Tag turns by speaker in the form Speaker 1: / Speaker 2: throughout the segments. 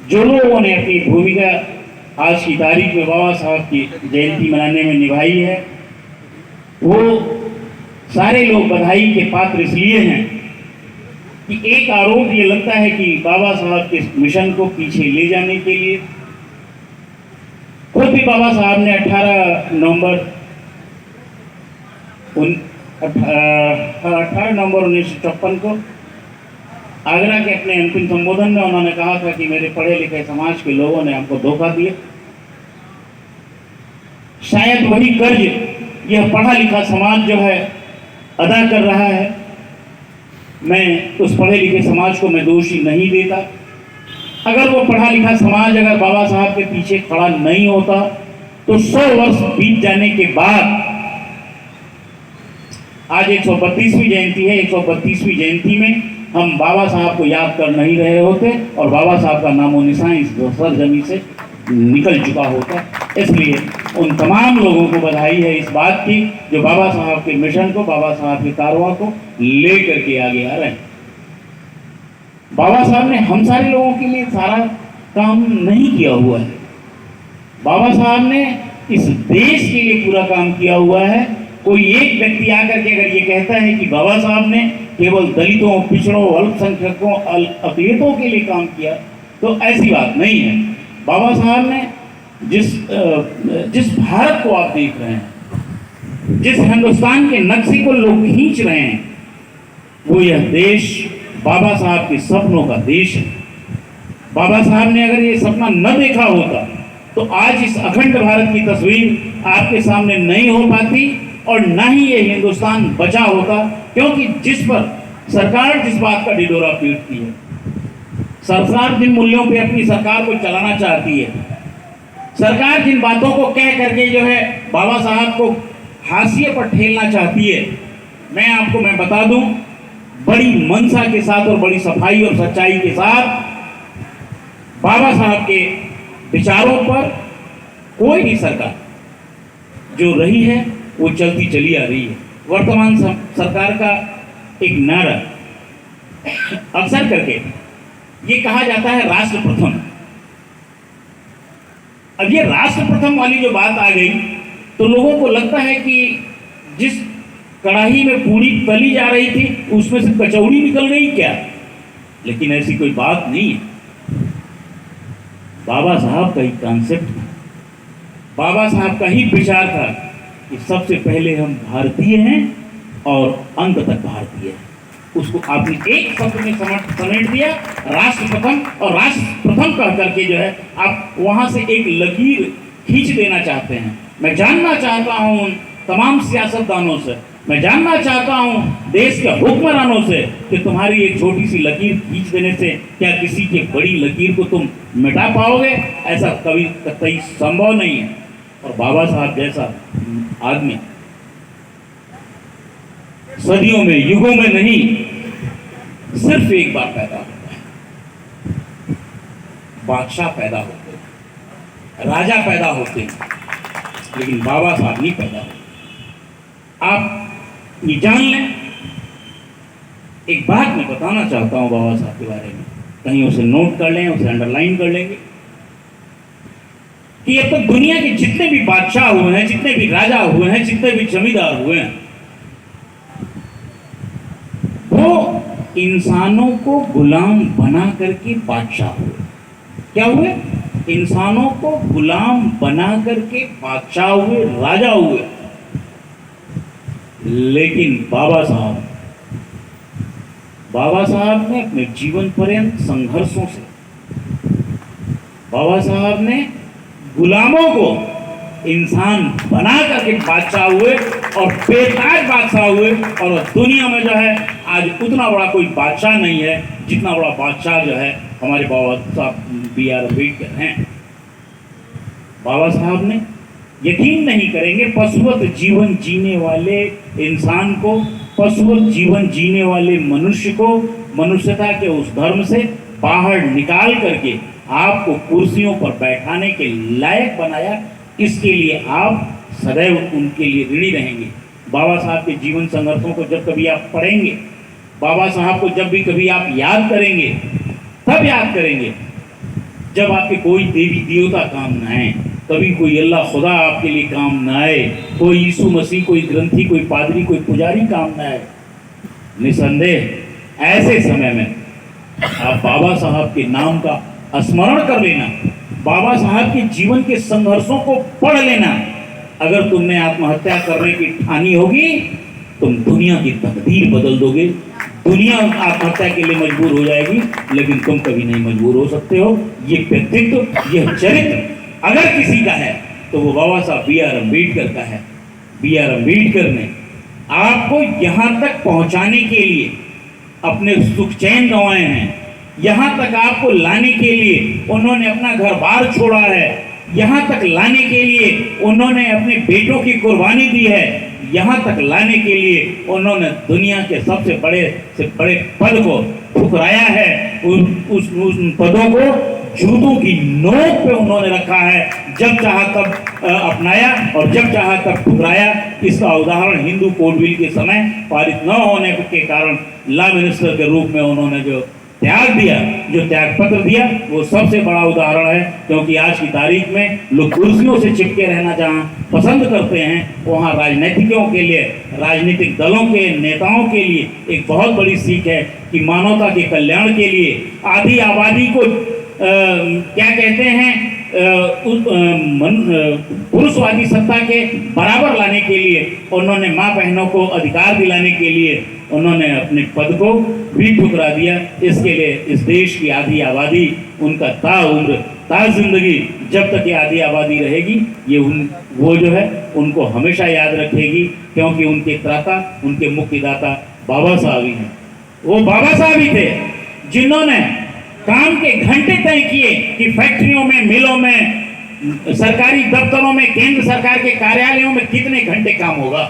Speaker 1: जो लोगों ने अपनी भूमिका आज की तारीख में बाबा साहब की जयंती मनाने में निभाई है, वो सारे लोग बधाई के पात्र इसलिए हैं कि एक आरोप ये लगता है कि बाबा साहब के मिशन को पीछे ले जाने के लिए खुद भी बाबा साहब ने 18 नवंबर 1956 को आगरा के अपने अंतिम संबोधन में उन्होंने कहा था कि मेरे पढ़े लिखे समाज के लोगों ने हमको धोखा दिया। शायद वही कर्ज यह पढ़ा लिखा समाज जो है अदा कर रहा है। मैं उस पढ़े लिखे समाज को मैं दोषी नहीं देता। अगर वो पढ़ा लिखा समाज अगर बाबा साहब के पीछे खड़ा नहीं होता तो 100 वर्ष बीत जाने के बाद आज 132वीं जयंती है। 132वीं जयंती में हम बाबा साहब को याद कर नहीं रहे होते और बाबा साहब का नामो निशान इस सरजमी से निकल चुका होता। इसलिए उन तमाम लोगों को बधाई है इस बात की जो बाबा साहब के मिशन को, बाबा साहब के कारवां को लेकर के आगे आ रहे हैं। बाबा साहब ने हम सारे लोगों के लिए सारा काम नहीं किया हुआ है। बाबा साहब ने इस देश के लिए पूरा काम किया हुआ है। कोई एक व्यक्ति आकर के अगर ये कहता है कि बाबा साहब ने केवल दलितों, पिछड़ों, अल्पसंख्यकों, अकलियतों के लिए काम किया, तो ऐसी बात नहीं है। बाबा साहब ने जिस भारत को आप देख रहे हैं, जिस हिंदुस्तान के नक्शे को लोग खींच रहे हैं, वो यह देश बाबा साहब के सपनों का देश है। बाबा साहब ने अगर ये सपना न देखा होता तो आज इस अखंड भारत की तस्वीर आपके सामने नहीं हो पाती और ना ही ये हिंदुस्तान बचा होता। क्योंकि जिस पर सरकार जिस बात का ढिढोरा पीटती है, सरकार जिन मूल्यों पे अपनी सरकार को चलाना चाहती है, सरकार जिन बातों को कह करके जो है बाबा साहब को हाशिए पर ठेलना चाहती है, मैं बता दूं, बड़ी मंशा के साथ और बड़ी सफाई और सच्चाई के साथ बाबा साहब के विचारों पर कोई भी सरकार जो रही है वो चलती चली आ रही है। वर्तमान सरकार का एक नारा अक्सर करके ये कहा जाता है राष्ट्र प्रथम। अब ये राष्ट्र प्रथम वाली जो बात आ गई तो लोगों को लगता है कि जिस कढ़ाई में पूरी तली जा रही थी उसमें से कचौड़ी निकल गई क्या? लेकिन ऐसी कोई बात नहीं है। बाबा साहब का ही कॉन्सेप्ट था, बाबा साहब का ही विचार था कि सबसे पहले हम भारतीय हैं और अंत तक भारतीय हैं। उसको आपने एक शब्द में समेट दिया, राष्ट्र प्रथम। और राष्ट्र प्रथम कह करके जो है आप वहां से एक लकीर खींच देना चाहते हैं। मैं जानना चाहता हूं उन तमाम सियासतदानों से, मैं जानना चाहता हूं देश के हुक्मरानों से कि तुम्हारी एक छोटी सी लकीर खींच देने से क्या किसी की बड़ी लकीर को तुम मिटा पाओगे? ऐसा कभी कतई संभव नहीं है। और बाबा साहब जैसा आदमी सदियों में, युगों में नहीं, सिर्फ एक बार पैदा होता है। बादशाह पैदा होते हैं, राजा पैदा होते हैं, लेकिन बाबा साहब नहीं पैदा होते। आप ये जान लें। एक बात मैं बताना चाहता हूं बाबा साहब के बारे में, कहीं उसे नोट कर लें, उसे अंडरलाइन कर लेंगे कि अब तक दुनिया के जितने भी बादशाह हुए हैं, जितने भी राजा हुए हैं, जितने भी जमींदार हुए हैं, वो इंसानों को गुलाम बना करके बादशाह हुए। क्या हुए? इंसानों को गुलाम बना करके बादशाह हुए, राजा हुए। लेकिन बाबा साहब ने अपने जीवन पर्यंत संघर्षों से, बाबा साहब ने गुलामों को इंसान बना करके बादशाह हुए और बेताज बादशाह हुए। और दुनिया में जो है आज उतना बड़ा कोई बादशाह नहीं है जितना बड़ा बादशाह जो है हमारे बाबा साहब B.R. अम्बेडकर हैं। बाबा साहब ने, यकीन नहीं करेंगे, पशुवत जीवन जीने वाले इंसान को, पशुवत जीवन जीने वाले मनुष्य को मनुष्यता के उस धर्म से बाहर निकाल करके आपको कुर्सियों पर बैठाने के लायक बनाया। इसके लिए आप सदैव उनके लिए ऋणी रहेंगे। बाबा साहब के जीवन संघर्षों को जब कभी आप पढ़ेंगे, बाबा साहब को जब भी कभी आप याद करेंगे, तब याद करेंगे जब आपके कोई देवी देवता काम न आए, कभी कोई अल्लाह खुदा आपके लिए काम न आए, कोई यीशु मसीह, कोई ग्रंथी, कोई पादरी, कोई पुजारी काम न आए, निसंदेह ऐसे समय में आप बाबा साहब के नाम का स्मरण कर लेना, बाबा साहब के जीवन के संघर्षों को पढ़ लेना। अगर तुमने आत्महत्या करने की ठानी होगी, तुम दुनिया की तकदीर बदल दोगे, दुनिया आत्महत्या के लिए मजबूर हो जाएगी, लेकिन तुम कभी नहीं मजबूर हो सकते हो। ये व्यक्तित्व, यह चरित्र अगर किसी का है तो वो बाबा साहब B.R. अम्बेडकर का है। B.R. अम्बेडकर ने आपको यहाँ तक पहुँचाने के लिए अपने सुख चैन गंवाए हैं, यहाँ तक आपको लाने के लिए उन्होंने अपना घर बार छोड़ा है, यहाँ तक लाने के लिए उन्होंने अपने बेटों की कुर्बानी दी है, यहाँ तक लाने के लिए उन्होंने दुनिया के सबसे बड़े से बड़े पद को ठुकराया है। उन पदों को जूतों की नोक पे उन्होंने रखा है, जब चाहा तब अपनाया और जब चाहा तब ठुकराया। इसका उदाहरण हिंदू कोड बिल के समय पारित न होने के कारण लॉ मिनिस्टर के रूप में उन्होंने जो त्याग दिया, जो त्याग पत्र दिया, वो सबसे बड़ा उदाहरण है। क्योंकि आज की तारीख में लोग कुर्सियों से चिपके रहना जहाँ पसंद करते हैं, वहाँ राजनीतिकों के लिए, राजनीतिक दलों के नेताओं के लिए एक बहुत बड़ी सीख है कि मानवता के कल्याण के लिए आधी आबादी को क्या कहते हैं, पुरुषवादी सत्ता के बराबर लाने के लिए, उन्होंने माँ बहनों को अधिकार दिलाने के लिए उन्होंने अपने पद को भी ठुकरा दिया। इसके लिए इस देश की आधी आबादी, उनका ताउम्र ता जिंदगी, जब तक ये आधी आबादी रहेगी, ये वो जो है उनको हमेशा याद रखेगी, क्योंकि उनके त्राता, उनके मुक्तिदाता बाबा साहब ही हैं। वो बाबा साहब ही थे जिन्होंने काम के घंटे तय किए कि फैक्ट्रियों में, मिलों में, सरकारी दफ्तरों में, केंद्र सरकार के कार्यालयों में कितने घंटे काम होगा।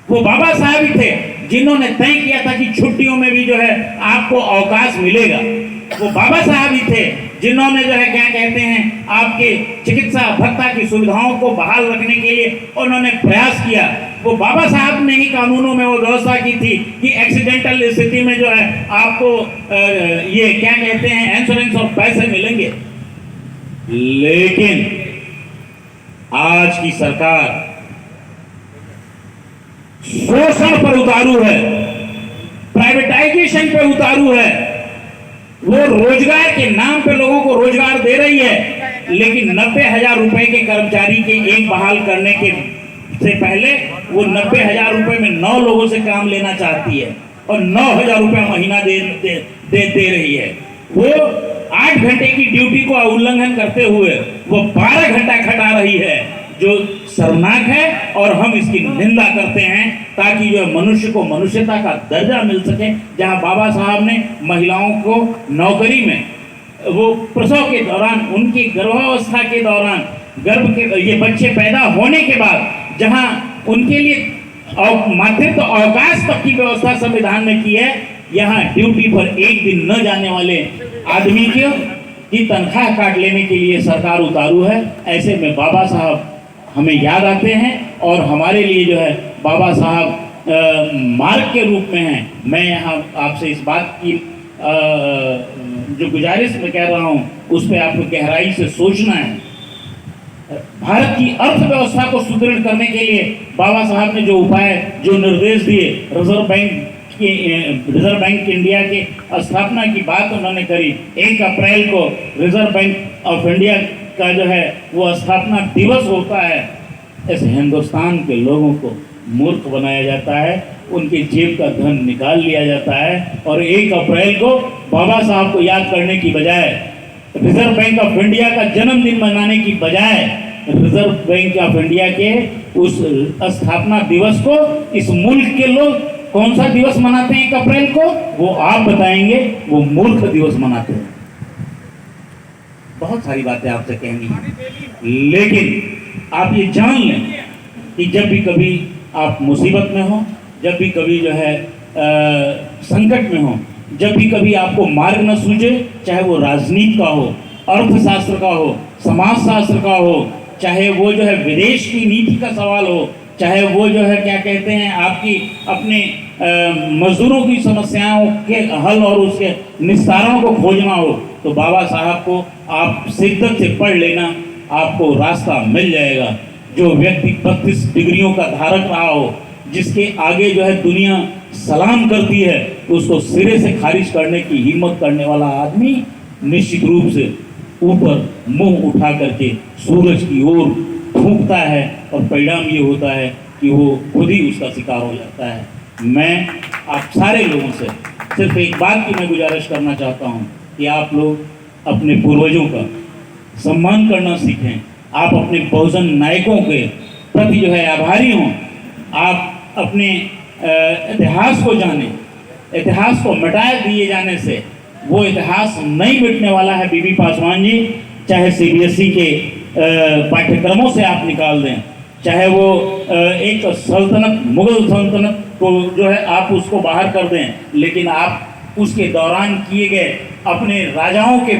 Speaker 1: वो बाबा साहब ही थे जिन्होंने तय किया था कि छुट्टियों में भी जो है आपको अवकाश मिलेगा। वो बाबा साहब ही थे जिन्होंने जो है क्या कहते हैं, आपके चिकित्सा भत्ता की सुविधाओं को बहाल रखने के लिए उन्होंने प्रयास किया। वो बाबा साहब ने ही कानूनों में वो व्यवस्था की थी कि एक्सीडेंटल स्थिति में जो है आपको ये क्या कहते हैं, इंश्योरेंस और पैसे मिलेंगे। लेकिन आज की सरकार शोषण पर उतारू है, प्राइवेटाइजेशन पर उतारू है। वो रोजगार के नाम पे लोगों को रोजगार दे रही है, लेकिन 90,000 रुपए के कर्मचारी के एक बहाल करने के से पहले वो 90,000 रुपए में 9 लोगों से काम लेना चाहती है और 9,000 रुपए महीना दे रही है। वो 8 घंटे की ड्यूटी को उल्लंघन करते हुए वो 12 घंटा खटा रही है, जो शर्मनाक है। और हम इसकी निंदा करते हैं ताकि जो मनुष्य को मनुष्यता का दर्जा मिल सके। जहां बाबा साहब ने महिलाओं को नौकरी में, वो प्रसव के दौरान, उनकी गर्भावस्था के दौरान, गर्भ के ये बच्चे पैदा होने के बाद जहां उनके लिए मातृत्व अवकाश तक की व्यवस्था संविधान में की है, यहाँ ड्यूटी पर एक दिन न जाने वाले आदमी की तनख्वाह काट लेने के लिए सरकार उतारू है। ऐसे में बाबा साहब हमें याद आते हैं और हमारे लिए जो है बाबा साहब मार्ग के रूप में हैं। मैं यहाँ आपसे इस बात की जो गुजारिश मैं कह रहा हूँ, उस पर आपको गहराई से सोचना है। भारत की अर्थव्यवस्था को सुदृढ़ करने के लिए बाबा साहब ने जो उपाय, जो निर्देश दिए, रिजर्व बैंक इंडिया के स्थापना की बात उन्होंने करी। 1 अप्रैल को रिजर्व बैंक ऑफ इंडिया का जो है वो स्थापना दिवस होता है। इस हिंदुस्तान के लोगों को मूर्ख बनाया जाता है, उनके जेब का धन निकाल लिया जाता है और 1 अप्रैल को बाबा साहब को याद करने की बजाय, रिजर्व बैंक ऑफ इंडिया का जन्मदिन मनाने की बजाय, रिजर्व बैंक ऑफ इंडिया के उस स्थापना दिवस को इस मुल्क के लोग कौन सा दिवस मनाते हैं 1 अप्रैल को? वो आप बताएंगे, वो मूर्ख दिवस मनाते हैं। बहुत सारी बातें आपसे कहनी है, लेकिन आप ये जान लें कि जब भी कभी आप मुसीबत में हो, जब भी कभी जो है संकट में हो, जब भी कभी आपको मार्ग न सूझे, चाहे वो राजनीति का हो, अर्थशास्त्र का हो, समाजशास्त्र का हो, चाहे वो जो है विदेश की नीति का सवाल हो, चाहे वो जो है क्या कहते हैं आपकी अपने मजदूरों की समस्याओं के हल और उसके निस्तारों को खोजना हो, तो बाबा साहब को आप शिद्दत से पढ़ लेना, आपको रास्ता मिल जाएगा। जो व्यक्ति 32 डिग्रियों का धारक रहा हो, जिसके आगे जो है दुनिया सलाम करती है, उसको सिरे से खारिज करने की हिम्मत करने वाला आदमी निश्चित रूप से ऊपर मुंह उठा करके सूरज की ओर फूंकता है, और परिणाम ये होता है कि वो खुद ही उसका शिकार हो जाता है। मैं आप सारे लोगों से सिर्फ एक बात की मैं गुजारिश करना चाहता हूँ कि आप लोग अपने पूर्वजों का सम्मान करना सीखें, आप अपने बहुजन नायकों के प्रति जो है आभारी हों, आप अपने इतिहास को जानें। इतिहास को मिटाए दिए जाने से वो इतिहास नहीं मिटने वाला है बीबी पासवान जी। चाहे सीबीएसई के पाठ्यक्रमों से आप निकाल दें, चाहे वो एक सल्तनत मुगल सल्तनत को जो है आप उसको बाहर कर दें, लेकिन आप उसके दौरान किए गए अपने राजाओं के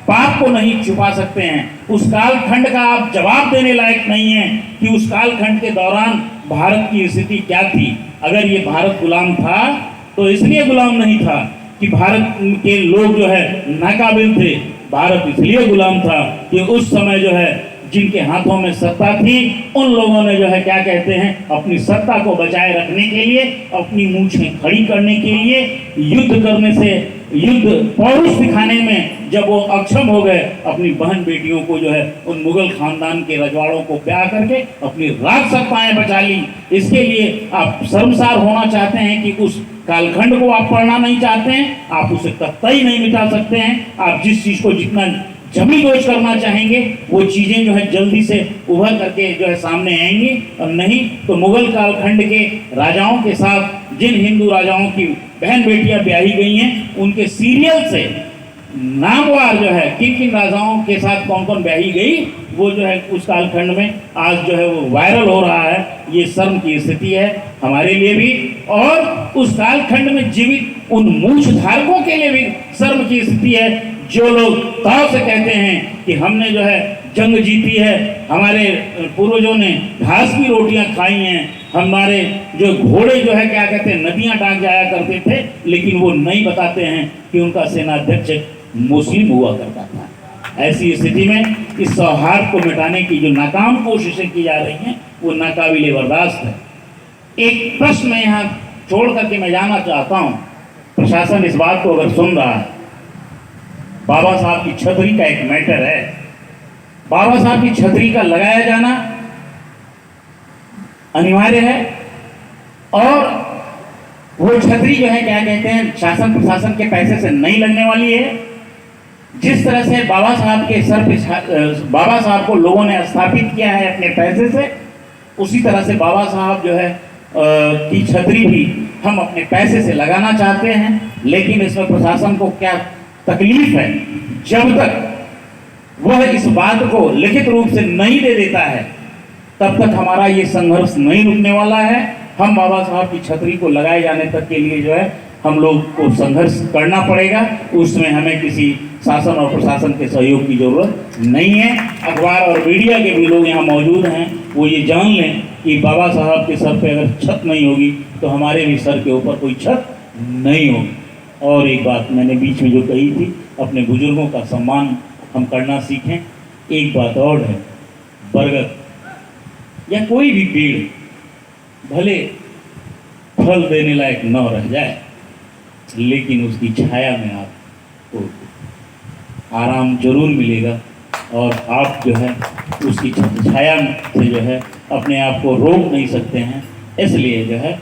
Speaker 1: पाप को नहीं छुपा सकते हैं। उस कालखंड का आप जवाब देने लायक नहीं हैं कि उस कालखंड के दौरान भारत की स्थिति क्या थी। अगर ये भारत गुलाम था तो इसलिए गुलाम नहीं था कि भारत के लोग जो है नाकाबिल थे, भारत इसलिए गुलाम था कि उस समय जो है जिनके हाथों में सत्ता थी, उन लोगों ने जो है क्या कहते हैं अपनी सत्ता को बचाए रखने के लिए, अपनी मूंछें खड़ी करने के लिए, युद्ध करने से, युद्ध पौरुष दिखाने में जब वो अक्षम हो गए, अपनी बहन बेटियों को जो है उन मुगल खानदान के रजवाड़ों को ब्याह करके अपनी राज सत्ताएं बचा ली। इसके लिए आप शर्मसार होना चाहते हैं कि उस कालखंड को आप पढ़ना नहीं चाहते हैं, आप उसे कतई नहीं मिटा सकते हैं। आप जिस चीज़ को जितना जमी गोश करना चाहेंगे वो चीज़ें जो है जल्दी से उभर करके जो है सामने आएंगी, और नहीं तो मुगल कालखंड के राजाओं के साथ जिन हिंदू राजाओं की बहन बेटियां ब्याही गई हैं, उनके सीरियल से नामवार जो है किन किन राजाओं के साथ कौन कौन ब्याही गई, वो जो है उस कालखंड में आज जो है वो वायरल हो रहा है। ये शर्म की स्थिति है हमारे लिए भी, और उस कालखंड में जीवित उन मूछ धारकों के लिए भी शर्म की स्थिति है, जो लोग ताव से कहते हैं कि हमने जो है जंग जीती है, हमारे पूर्वजों ने घास की रोटियां खाई हैं, हमारे जो घोड़े जो है क्या कहते हैं नदियां डाक जाया करते थे, लेकिन वो नहीं बताते हैं कि उनका सेनाध्यक्ष मुस्लिम हुआ करता था। ऐसी स्थिति में इस सौहार्द को मिटाने की जो नाकाम कोशिशें की जा रही हैं वो नाकाबिले बर्दाश्त है। एक प्रश्न मैं यहाँ छोड़ करके मैं जाना चाहता हूँ, प्रशासन इस बात को अगर सुन रहा है, बाबा साहब की छतरी का एक मैटर है, बाबा साहब की छतरी का लगाया जाना अनिवार्य है, और वो छतरी जो है क्या कहते हैं शासन प्रशासन के पैसे से नहीं लगने वाली है। जिस तरह से बाबा साहब के सर पे बाबा साहब को लोगों ने स्थापित किया है अपने पैसे से, उसी तरह से बाबा साहब जो है की छतरी भी हम अपने पैसे से लगाना चाहते हैं। लेकिन इसमें प्रशासन को क्या तकलीफ है, जब तक वह इस बात को लिखित रूप से नहीं दे देता है तब तक हमारा ये संघर्ष नहीं रुकने वाला है। हम बाबा साहब की छतरी को लगाए जाने तक के लिए जो है हम लोग को संघर्ष करना पड़ेगा, उसमें हमें किसी शासन और प्रशासन के सहयोग की जरूरत नहीं है। अखबार और मीडिया के भी लोग यहाँ मौजूद हैं, वो ये जान लें कि बाबा साहब के सर पे अगर छत नहीं होगी तो हमारे भी सर के ऊपर कोई छत नहीं होगी। और एक बात मैंने बीच में जो कही थी, अपने बुजुर्गों का सम्मान हम करना सीखें। एक बात और है, बरगद या कोई भी पेड़ भले फल देने लायक न रह जाए, लेकिन उसकी छाया में आपको आराम जरूर मिलेगा, और आप जो है उसकी छाया से जो है अपने आप को रोक नहीं सकते हैं। इसलिए जो है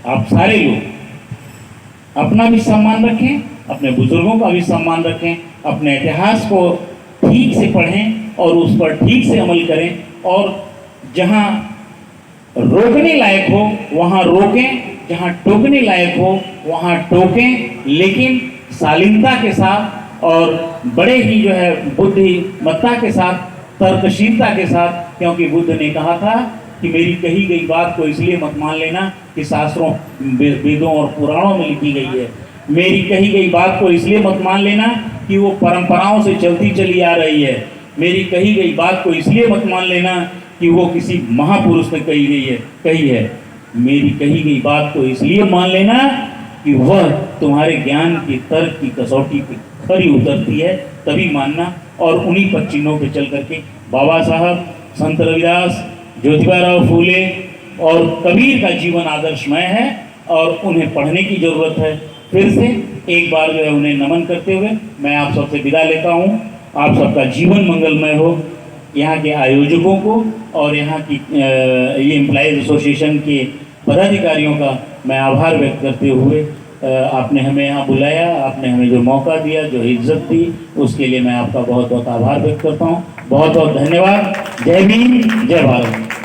Speaker 1: आप सारे लोग अपना भी सम्मान रखें, अपने बुजुर्गों का भी सम्मान रखें, अपने इतिहास को ठीक से पढ़ें और उस पर ठीक से अमल करें, और जहाँ रोकने लायक हो वहाँ रोकें, जहाँ टोकने लायक हो वहाँ टोकें, लेकिन शालीनता के साथ और बड़े ही जो है बुद्धिमत्ता के साथ, तर्कशीलता के साथ, क्योंकि बुद्ध ने कहा था कि मेरी कही गई बात को इसलिए मत मान लेना कि शास्त्रों वेदों और पुराणों में लिखी गई है, मेरी कही गई बात को इसलिए मत मान लेना कि वो परंपराओं से चलती चली आ रही है, मेरी कही गई बात को इसलिए मत मान लेना कि वो किसी महापुरुष ने कही है। मेरी कही गई बात को इसलिए मान लेना कि वह तुम्हारे ज्ञान की तर्क की कसौटी पे खरी उतरती है, तभी मानना। और उन्हीं पर चिन्हों पे चल करके बाबा साहब, संत रविदास, ज्योतिबा फूले और कबीर का जीवन आदर्शमय है और उन्हें पढ़ने की ज़रूरत है। फिर से एक बार जो है उन्हें नमन करते हुए मैं आप सबसे विदा लेता हूँ। आप सबका जीवन मंगलमय हो। यहाँ के आयोजकों को और यहाँ की ये एम्प्लॉयज़ एसोसिएशन के पदाधिकारियों का मैं आभार व्यक्त करते हुए आपने हमें यहाँ बुलाया, आपने हमें जो मौका दिया, जो इज्जत दी, उसके लिए मैं आपका बहुत बहुत आभार व्यक्त करता हूँ। बहुत बहुत धन्यवाद। जय भीम, जय भारत।